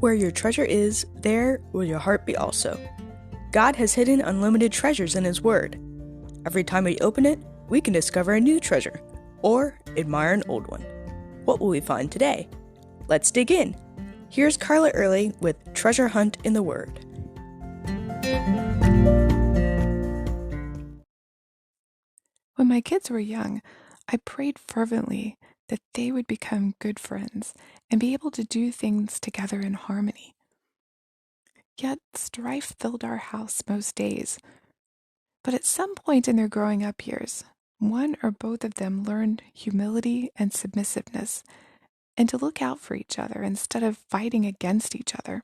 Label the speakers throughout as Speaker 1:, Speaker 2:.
Speaker 1: Where your treasure is, there will your heart be also. God has hidden unlimited treasures in His Word. Every time we open it, we can discover a new treasure, or admire an old one. What will we find today? Let's dig in. Here's Carla Early with Treasure Hunt in the Word.
Speaker 2: When my kids were young, I prayed fervently that they would become good friends and be able to do things together in harmony. Yet strife filled our house most days. But at some point in their growing up years, one or both of them learned humility and submissiveness and to look out for each other instead of fighting against each other.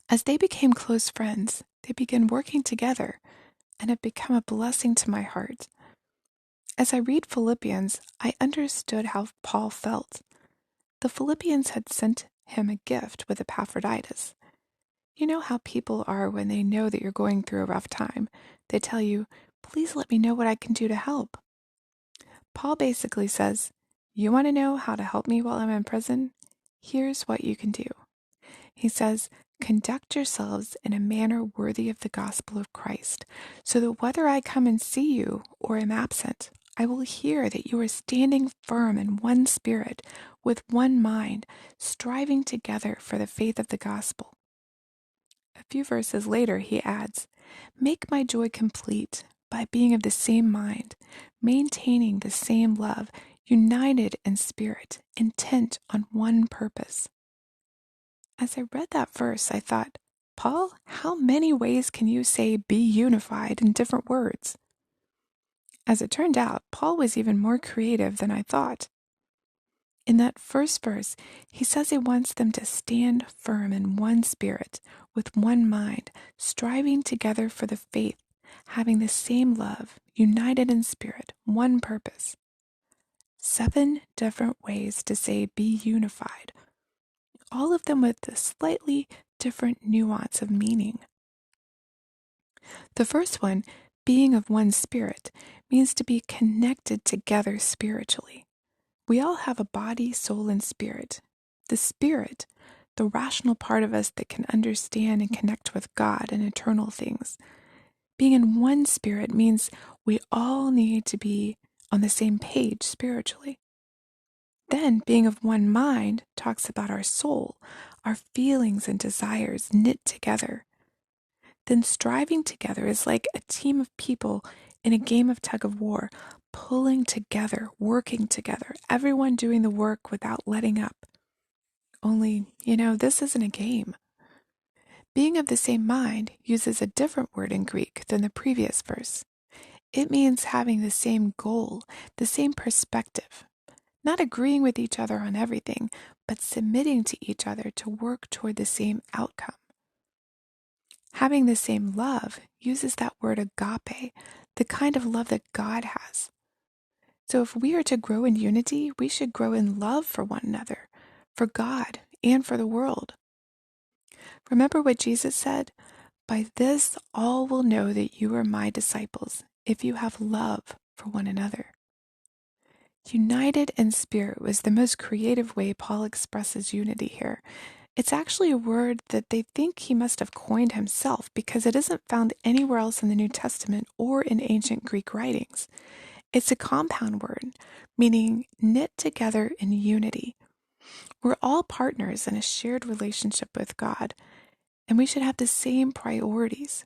Speaker 2: As they became close friends, they began working together and have become a blessing to my heart. As I read Philippians, I understood how Paul felt. The Philippians had sent him a gift with Epaphroditus. You know how people are when they know that you're going through a rough time. They tell you, please let me know what I can do to help. Paul basically says, you want to know how to help me while I'm in prison? Here's what you can do. He says, conduct yourselves in a manner worthy of the gospel of Christ, so that whether I come and see you or am absent, I will hear that you are standing firm in one spirit, with one mind, striving together for the faith of the gospel. A few verses later, he adds, make my joy complete by being of the same mind, maintaining the same love, united in spirit, intent on one purpose. As I read that verse, I thought, Paul, how many ways can you say be unified in different words? As it turned out, Paul was even more creative than I thought. In that first verse, he says he wants them to stand firm in one spirit, with one mind, striving together for the faith, having the same love, united in spirit, one purpose. 7 different ways to say be unified, all of them with a slightly different nuance of meaning. The first one, being of one spirit, means to be connected together spiritually. We all have a body, soul, and spirit. The spirit, the rational part of us that can understand and connect with God and eternal things. Being in one spirit means we all need to be on the same page spiritually. Then, being of one mind talks about our soul, our feelings and desires knit together. Then striving together is like a team of people in a game of tug of war, pulling together, working together, everyone doing the work without letting up. Only, this isn't a game. Being of the same mind uses a different word in Greek than the previous verse. It means having the same goal, the same perspective. Not agreeing with each other on everything, but submitting to each other to work toward the same outcome. Having the same love uses that word agape, the kind of love that God has. So if we are to grow in unity, we should grow in love for one another, for God, and for the world. Remember what Jesus said? By this all will know that you are my disciples, if you have love for one another. United in spirit was the most creative way Paul expresses unity here. It's actually a word that they think he must have coined himself because it isn't found anywhere else in the New Testament or in ancient Greek writings. It's a compound word, meaning knit together in unity. We're all partners in a shared relationship with God, and we should have the same priorities.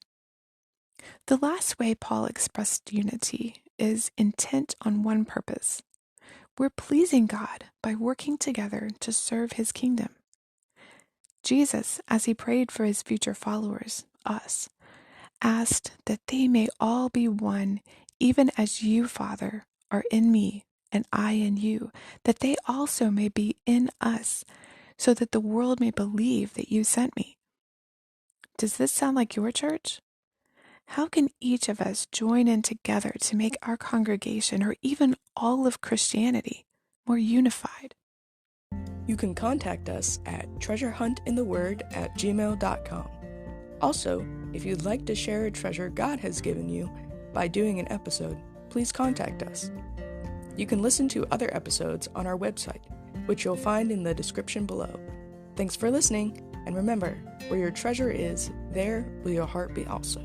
Speaker 2: The last way Paul expressed unity is intent on one purpose. We're pleasing God by working together to serve His kingdom. Jesus, as He prayed for His future followers, us, asked that they may all be one, even as you, Father, are in me and I in you, that they also may be in us, so that the world may believe that you sent me. Does this sound like your church? How can each of us join in together to make our congregation, or even all of Christianity, more unified?
Speaker 1: You can contact us at treasurehuntintheword@gmail.com. Also, if you'd like to share a treasure God has given you by doing an episode, please contact us. You can listen to other episodes on our website, which you'll find in the description below. Thanks for listening, and remember, where your treasure is, there will your heart be also.